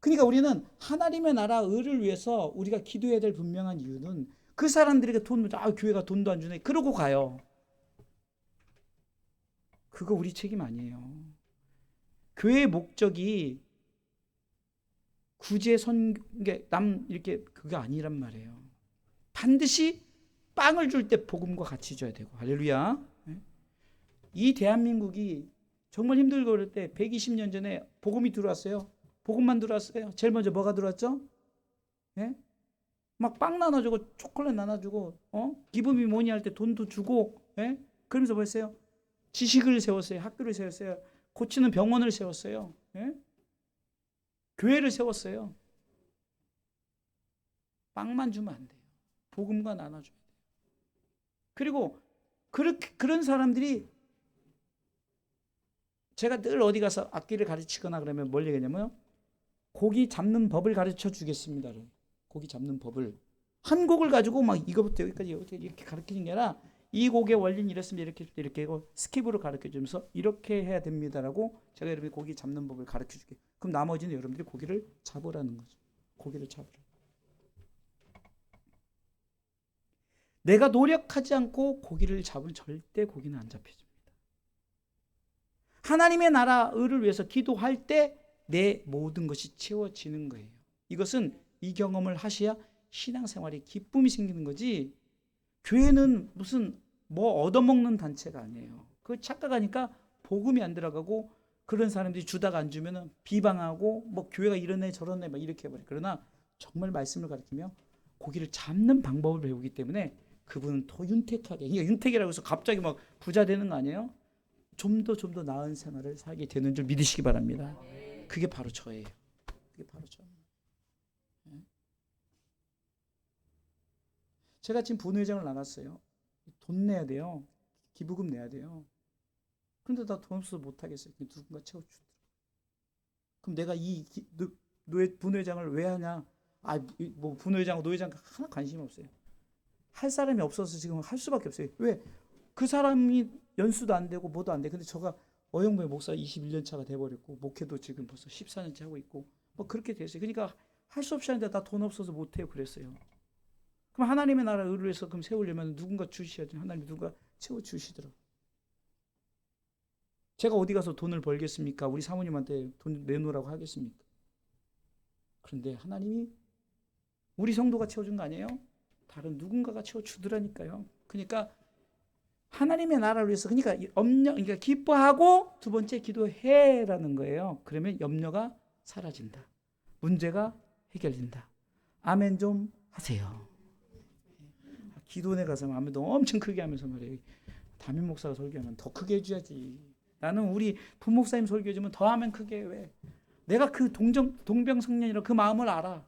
[SPEAKER 1] 그러니까 우리는 하나님의 나라 의를 위해서 우리가 기도해야 될 분명한 이유는 그 사람들에게 교회가 돈도 안 주네. 그러고 가요. 그거 우리 책임 아니에요. 교회의 목적이 구제 이렇게 그게 아니란 말이에요. 반드시 빵을 줄 때 복음과 같이 줘야 되고. 할렐루야. 이 대한민국이 정말 힘들고 그럴 때 120년 전에 복음이 들어왔어요. 복음만 들어왔어요. 제일 먼저 뭐가 들어왔죠? 예? 막 빵 나눠주고 초콜릿 나눠주고 기쁨이 뭐니 할 때 돈도 주고 그러면서 뭐 했어요? 지식을 세웠어요. 학교를 세웠어요. 고치는 병원을 세웠어요. 교회를 세웠어요. 빵만 주면 안 돼요. 복음과 나눠줘야 돼요. 그리고 그런 사람들이 제가 늘 어디 가서 악기를 가르치거나 그러면 뭘 얘기하냐면요. 고기 잡는 법을 가르쳐 주겠습니다. 고기 잡는 법을. 한 곡을 가지고 막 이거부터 여기까지 이렇게 가르치는 게 아니라 이 곡의 원리는 이렇습니다. 이렇게 하고 스킵으로 가르쳐 주면서 이렇게 해야 됩니다라고 제가 여러분이 고기 잡는 법을 가르쳐 줄게요. 그럼 나머지는 여러분들이 고기를 잡으라는 거죠. 고기를 잡으라. 내가 노력하지 않고 고기를 잡으면 절대 고기는 안 잡혀집니다. 하나님의 나라 의를 위해서 기도할 때 내 모든 것이 채워지는 거예요. 이것은 이 경험을 하셔야 신앙생활에 기쁨이 생기는 거지. 교회는 무슨 뭐 얻어먹는 단체가 아니에요. 그 착각하니까 복음이 안 들어가고 그런 사람들이 주다가 안 주면은 비방하고 뭐 교회가 이러네 저러네 막 이렇게 해버려. 그러나 정말 말씀을 가르치며 고기를 잡는 방법을 배우기 때문에 그분은 더 윤택하게, 그러니까 윤택이라고 해서 갑자기 막 부자 되는 거 아니에요? 좀 더 나은 생활을 살게 되는 줄 믿으시기 바랍니다. 그게 바로 저예요. 그게 바로 저예요. 제가 지금 본회장을 나갔어요. 돈 내야 돼요. 기부금 내야 돼요. 그런데 나 돈 없어서 못 하겠어요. 누군가 채워주더라고요. 그럼 내가 본회장을 왜 하냐? 뭐 본회장, 노회장 하나 관심 없어요. 할 사람이 없어서 지금 할 수밖에 없어요. 왜? 그 사람이 연수도 안 되고 뭐도 안 돼. 근데 제가 어영부의 목사 21년 차가 돼버렸고 목회도 지금 벌써 14년째 하고 있고 뭐 그렇게 됐어요. 그러니까 할 수 없이 하는데 나 돈 없어서 못 해요. 그랬어요. 그럼 하나님의 나라 의를 위해서 그럼 세우려면 누군가 주셔야죠. 하나님 누가 채워 주시더라고요. 제가 어디 가서 돈을 벌겠습니까? 우리 사모님한테 돈 내놓으라고 하겠습니까? 그런데 하나님이 우리 성도가 채워준 거 아니에요? 다른 누군가가 채워주더라니까요. 그러니까 하나님의 나라를 위해서 그러니까 기뻐하고 두 번째 기도해라는 거예요. 그러면 염려가 사라진다. 문제가 해결된다. 아멘 좀 하세요. 기도원에 가서 아멘도 엄청 크게 하면서 말이에요. 담임 목사가 설교하면 더 크게 해줘야지. 나는 우리 부목사님 설교해주면 더 하면 크게 해. 왜? 내가 그 동병성련이라 그 마음을 알아.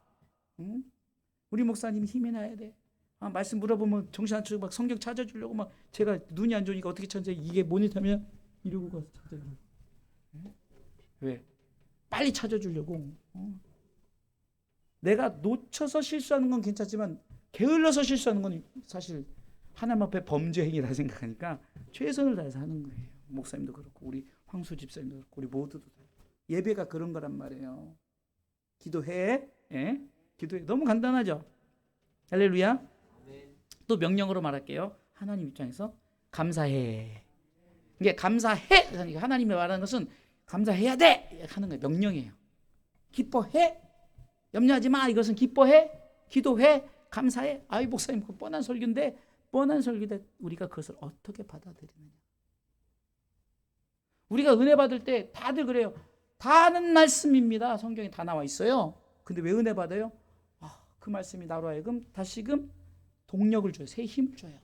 [SPEAKER 1] 응? 우리 목사님이 힘이 나야 돼. 말씀 물어보면 정신 안 차리고 막 성경 찾아주려고 막 제가 눈이 안 좋으니까 어떻게 찾아? 이게 모니터면 이러고 가서 찾아주려고. 왜? 빨리 찾아주려고. 내가 놓쳐서 실수하는 건 괜찮지만 게을러서 실수하는 건 사실 하나님 앞에 범죄 행위라 생각하니까 최선을 다해서 하는 거예요. 목사님도 그렇고 우리 황수 집사님도 그렇고 우리 모두도 예배가 그런 거란 말이에요. 기도해. 예? 기도해. 너무 간단하죠? 할렐루야. 또 명령으로 말할게요. 하나님 입장에서 감사해. 이게 감사해. 그러니까 하나님이 말하는 것은 감사해야 돼 하는 거예요. 명령이에요. 기뻐해. 염려하지 마. 이것은 기뻐해. 기도해. 감사해. 아이 목사님 그 뻔한 설교인데 우리가 그것을 어떻게 받아들이느냐. 우리가 은혜 받을 때 다들 그래요. 다 아는 말씀입니다. 성경에 다 나와 있어요. 근데 왜 은혜 받아요? 그 말씀이 나로 하여금 다시금 동력을 줘요. 새 힘을 줘요.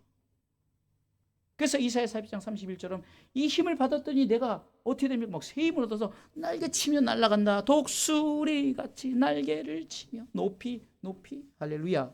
[SPEAKER 1] 그래서 이사야 42장 31절은 이 힘을 받았더니 내가 어떻게 됩니까? 막 새 힘을 얻어서 날개 치며 날아간다. 독수리 같이 날개를 치며 높이 할렐루야.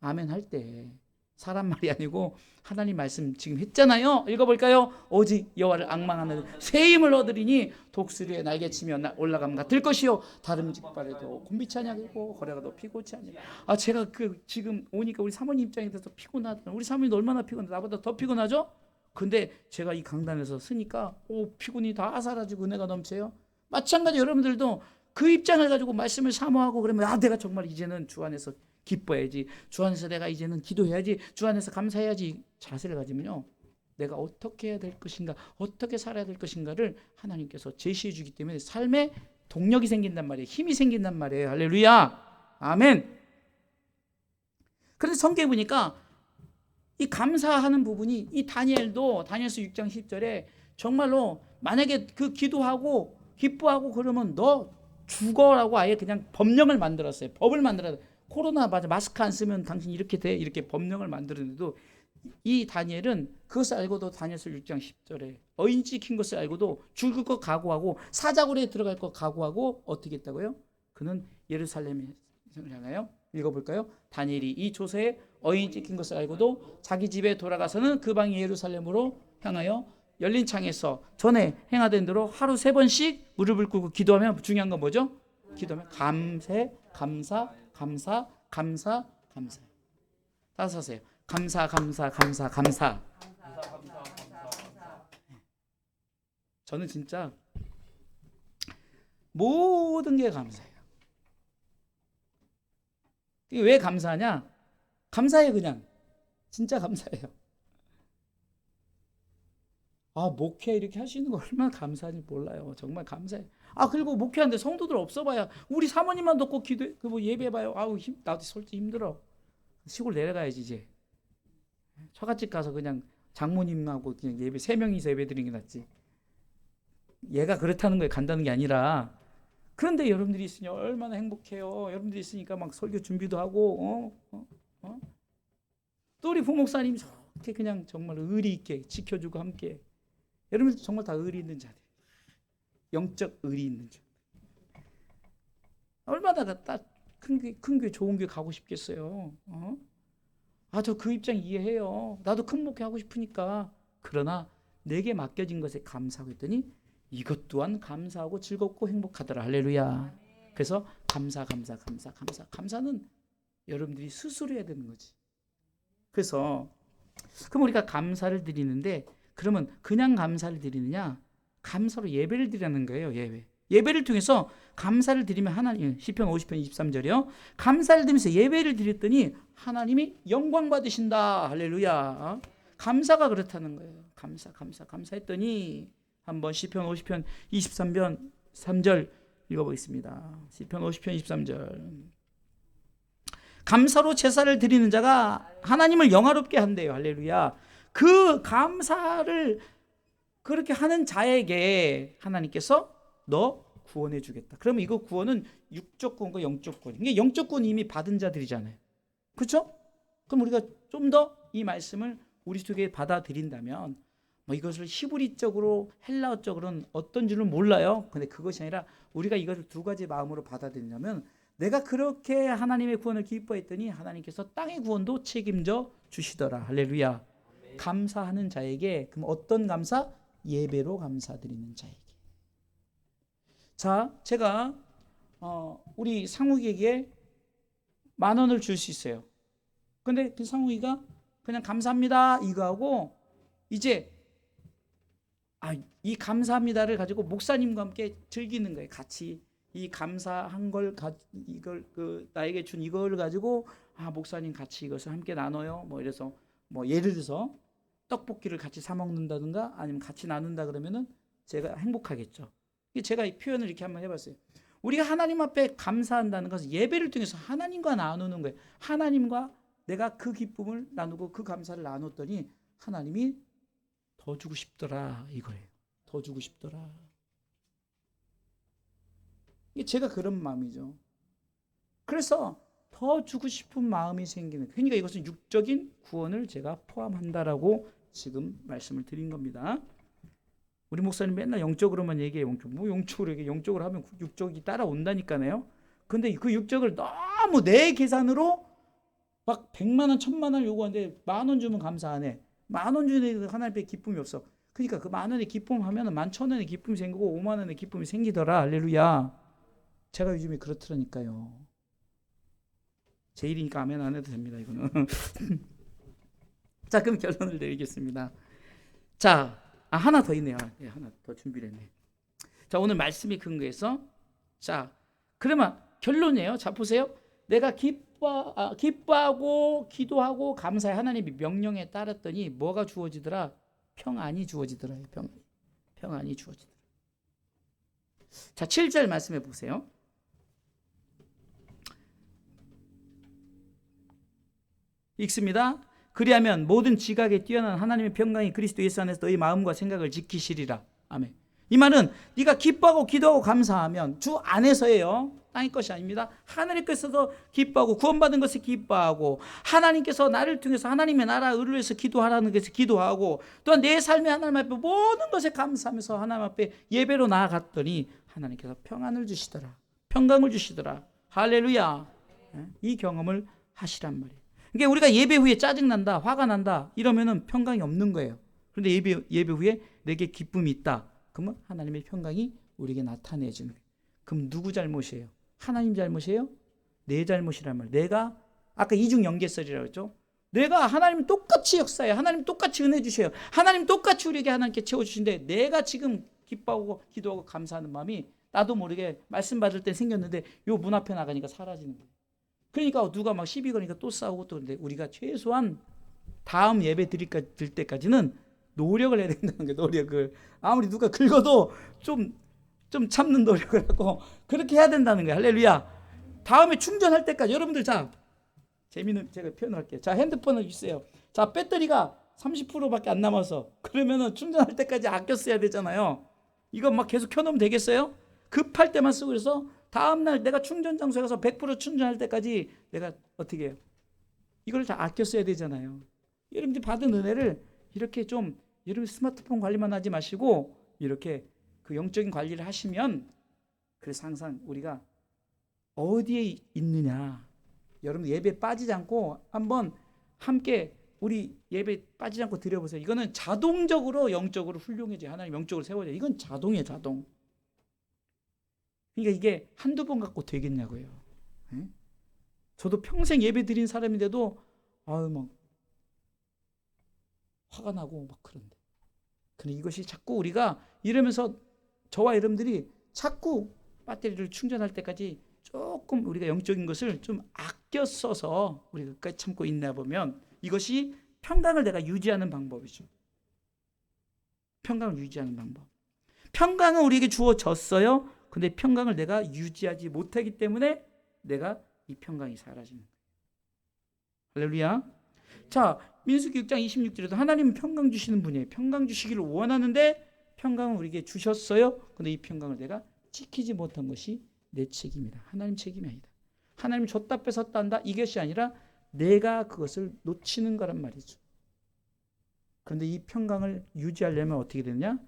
[SPEAKER 1] 아멘 할 때 사람 말이 아니고 하나님 말씀 지금 했잖아요. 읽어볼까요? 오직 여호와를 앙망하는 새 힘을 얻으리니 독수리의 날개치며 올라가면 같을 것이요 다름질 바래도 곤비치 아니하고 거래가 더 피곤치 아니하고. 제가 지금 오니까 우리 사모님 입장에 대해서 피곤하다. 우리 사모님도 얼마나 피곤해. 나보다 더 피곤하죠? 근데 제가 이 강단에서 쓰니까 피곤이 다 사라지고 은혜가 넘쳐요. 마찬가지 여러분들도 그 입장을 가지고 말씀을 사모하고 그러면 내가 정말 이제는 주 안에서 기뻐해야지. 주 안에서 내가 이제는 기도해야지. 주 안에서 감사해야지. 자세를 가지면요. 내가 어떻게 해야 될 것인가, 어떻게 살아야 될 것인가를 하나님께서 제시해 주기 때문에 삶에 동력이 생긴단 말이에요. 힘이 생긴단 말이에요. 할렐루야. 아멘. 그래서 성경에 보니까 이 감사하는 부분이 이 다니엘서 6장 10절에 정말로 만약에 그 기도하고 기뻐하고 그러면 너 죽어라고 아예 그냥 법령을 만들었어요. 법을 만들어요. 코로나 맞아 마스크 안 쓰면 당신 이렇게 돼 이렇게 법령을 만들었는데도 이 다니엘은 그것을 알고도 다니엘서 6장 10절에 어인 찍힌 것을 알고도 죽을 것 각오하고 사자굴에 들어갈 것 각오하고 어떻게 했다고요? 그는 예루살렘을 향하여 읽어볼까요? 다니엘이 이 조서에 어인 찍힌 것을 알고도 자기 집에 돌아가서는 그 방이 예루살렘으로 향하여 열린 창에서 전에 행하던 대로 하루 3번씩 무릎을 꿇고 기도하면 중요한 건 뭐죠? 기도하면 감사. 다 서세요. 감사. 저는 진짜 모든 게 감사해요. 왜 감사하냐? 감사해요. 그냥 진짜 감사해요. 목회 이렇게 하시는 거 얼마나 감사한지 몰라요. 정말 감사해요. 그리고 목회하는데 성도들 없어봐야 우리 사모님만 듣고 기도 예배해봐요. 나도 솔직히 힘들어. 시골 내려가야지 이제. 처갓집 가서 그냥 장모님하고 그냥 예배 3명이서 예배 드리는 게 낫지. 얘가 그렇다는 거에 간다는 게 아니라, 그런데 여러분들이 있으니 얼마나 행복해요. 여러분들이 있으니까 막 설교 준비도 하고, 또 우리 부목사님이 저렇게 그냥 정말 의리 있게 지켜주고 함께. 여러분들 정말 다 의리 있는 자들, 영적 의리 있는 자. 얼마나 큰 교회, 좋은 교회 가고 싶겠어요. 저 그 입장 이해해요. 나도 큰 목회 하고 싶으니까. 그러나 내게 맡겨진 것에 감사하고 했더니 이것 또한 감사하고 즐겁고 행복하더라. 할렐루야. 그래서 감사는 여러분들이 스스로 해야 되는 거지. 그래서 그럼 우리가 감사를 드리는데, 그러면 그냥 감사를 드리느냐? 감사로 예배를 드리는 거예요. 예배를 통해서 감사를 드리면 하나님, 시편 50편 23절이요. 감사를 드리면서 예배를 드렸더니 하나님이 영광 받으신다. 할렐루야. 감사가 그렇다는 거예요. 감사했더니 한번 시편 50편 23편 3절 읽어보겠습니다. 시편 50편 23절. 감사로 제사를 드리는 자가 하나님을 영화롭게 한대요. 할렐루야. 그 감사를 그렇게 하는 자에게 하나님께서 너 구원해 주겠다. 그러면 이거 구원은 육적 구원과 영적 구원. 이게 영적 구원 이미 받은 자들이잖아요. 그렇죠? 그럼 우리가 좀 더 이 말씀을 우리 속에 받아들인다면, 이것을 히브리적으로 헬라어적으로는 어떤 줄은 몰라요. 근데 그것이 아니라 우리가 이것을 두 가지 마음으로 받아들이냐면, 내가 그렇게 하나님의 구원을 기뻐했더니 하나님께서 땅의 구원도 책임져 주시더라. 할렐루야. 감사하는 자에게, 그럼 어떤 감사? 예배로 감사드리는 자에게. 자, 제가 우리 상욱에게 10,000원을 줄 수 있어요. 근데 그 상욱이가 그냥 감사합니다 이거 하고, 이제 이 감사합니다를 가지고 목사님과 함께 즐기는 거예요. 같이 이 감사한 걸 이걸 나에게 준 이걸 가지고 목사님 같이 이것을 함께 나눠요. 이래서 예를 들어서 떡볶이를 같이 사 먹는다든가 아니면 같이 나눈다 그러면은 제가 행복하겠죠. 제가 이 표현을 이렇게 한번 해봤어요. 우리가 하나님 앞에 감사한다는 것은 예배를 통해서 하나님과 나누는 거예요. 하나님과 내가 그 기쁨을 나누고 그 감사를 나눴더니 하나님이 더 주고 싶더라 이거예요. 더 주고 싶더라. 이게 제가 그런 마음이죠. 그래서 더 주고 싶은 마음이 생기는 거예요. 그러니까 이것은 육적인 구원을 제가 포함한다라고 지금 말씀을 드린 겁니다. 우리 목사님 맨날 영적으로만 얘기해요. 영적으로 얘기해. 영적으로 하면 육적이 따라온다니까요. 근데 그 육적을 너무 내 계산으로 막 100만 원, 1000만 원 요구하는데 10,000원 주면 감사 안 해. 10,000원 주는 하나님 앞에 기쁨이 없어. 그러니까 그 10,000원의 기쁨 하면은 11,000원의 기쁨이 생기고 50,000원의 기쁨이 생기더라. 할렐루야. 제가 요즘에 그렇더라니까요. 제 일이니까 아멘 안 해도 됩니다. 이거는. 자, 그럼 결론을 내리겠습니다. 자, 하나 더 있네요. 하나 더 준비를 했네. 자, 오늘 말씀이 근거해서, 자, 그러면 결론이에요. 자, 보세요. 내가 기뻐하고 기도하고 감사해. 하나님의 명령에 따랐더니 뭐가 주어지더라? 평안이 주어지더라. 평안이 주어지더라. 자, 7절 말씀해 보세요. 읽습니다. 그리하면 모든 지각에 뛰어난 하나님의 평강이 그리스도 예수 안에서 너희 마음과 생각을 지키시리라. 아멘. 이 말은 네가 기뻐하고 기도하고 감사하면 주 안에서예요. 땅의 것이 아닙니다. 하늘께서도 기뻐하고 구원받은 것에 기뻐하고, 하나님께서 나를 통해서 하나님의 나라 의를 위해서 기도하라는 것에 기도하고, 또한 내 삶의 하나님 앞에 모든 것에 감사하면서 하나님 앞에 예배로 나아갔더니 하나님께서 평안을 주시더라. 평강을 주시더라. 할렐루야. 이 경험을 하시란 말이에요. 그러니까 우리가 예배 후에 짜증난다, 화가 난다 이러면은 평강이 없는 거예요. 그런데 예배 후에 내게 기쁨이 있다. 그러면 하나님의 평강이 우리에게 나타내지는 거예요. 그럼 누구 잘못이에요? 하나님 잘못이에요? 내 잘못이란 말이에요. 내가 아까 이중연계설이라고 했죠. 내가 하나님 똑같이 역사해요. 하나님 똑같이 은혜 주셔요. 하나님 똑같이 우리에게 하나님께 채워주신데, 내가 지금 기뻐하고 기도하고 감사하는 마음이 나도 모르게 말씀 받을 때 생겼는데 요 문 앞에 나가니까 사라지는 거예요. 그러니까 누가 막 시비 거니까 또 싸우고 또. 그런데 우리가 최소한 다음 예배 드릴 때까지는 노력을 해야 된다는 거예요. 노력을. 아무리 누가 긁어도 좀 참는 노력을 하고 그렇게 해야 된다는 거예요. 할렐루야. 다음에 충전할 때까지 여러분들, 자, 재미는 제가 표현을 할게요. 자, 핸드폰을 주세요. 자, 배터리가 30%밖에 안 남아서, 그러면은 충전할 때까지 아껴 써야 되잖아요. 이거 막 계속 켜놓으면 되겠어요? 급할 때만 쓰고 그래서 다음날 내가 충전 장소에 가서 100% 충전할 때까지 내가 어떻게 해요? 이걸 다 아껴 써야 되잖아요. 여러분들이 받은 은혜를 이렇게 좀 여러분 스마트폰 관리만 하지 마시고 이렇게 그 영적인 관리를 하시면 그래서 항상 우리가 어디에 있느냐 여러분 예배 빠지지 않고 한번 함께 우리 예배 빠지지 않고 드려보세요. 이거는 자동적으로 영적으로 훌륭해져요. 하나님 영적으로 세워져요. 이건 자동이에요. 자동. 그러니까 이게 한두 번 갖고 되겠냐고요. 네? 저도 평생 예배 드린 사람인데도 아유 막 화가 나고 막 그런데. 근데 이것이 자꾸 우리가 이러면서 저와 여러분들이 자꾸 배터리를 충전할 때까지 조금 우리가 영적인 것을 좀 아껴 써서 우리가 끝까지 참고 있나 보면 이것이 평강을 내가 유지하는 방법이죠. 평강을 유지하는 방법. 평강은 우리에게 주어졌어요. 근데 평강을 내가 유지하지 못하기 때문에 내가 이 평강이 사라지는 거예요. 할렐루야. 자, 민수기 6장 26절에도 하나님은 평강 주시는 분이에요. 평강 주시기를 원하는데 평강을 우리에게 주셨어요. 근데 이 평강을 내가 지키지 못한 것이 내 책임이다. 하나님 책임이 아니다. 하나님 줬다 뺏었다 한다. 이것이 아니라 내가 그것을 놓치는 거란 말이죠. 그런데 이 평강을 유지하려면 어떻게 되느냐?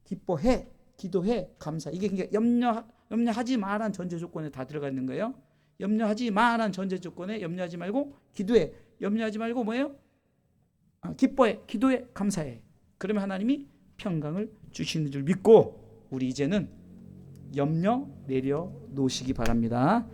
[SPEAKER 1] 기뻐해, 기도해, 감사. 이게 그러니까 염려하지 마라는 전제 조건에 다 들어가 있는 거예요. 염려하지 마라는 전제 조건에 염려하지 말고 기도해. 염려하지 말고 뭐예요? 기뻐해, 기도해, 감사해. 그러면 하나님이 평강을 주시는 줄 믿고 우리 이제는 염려 내려 놓으시기 바랍니다.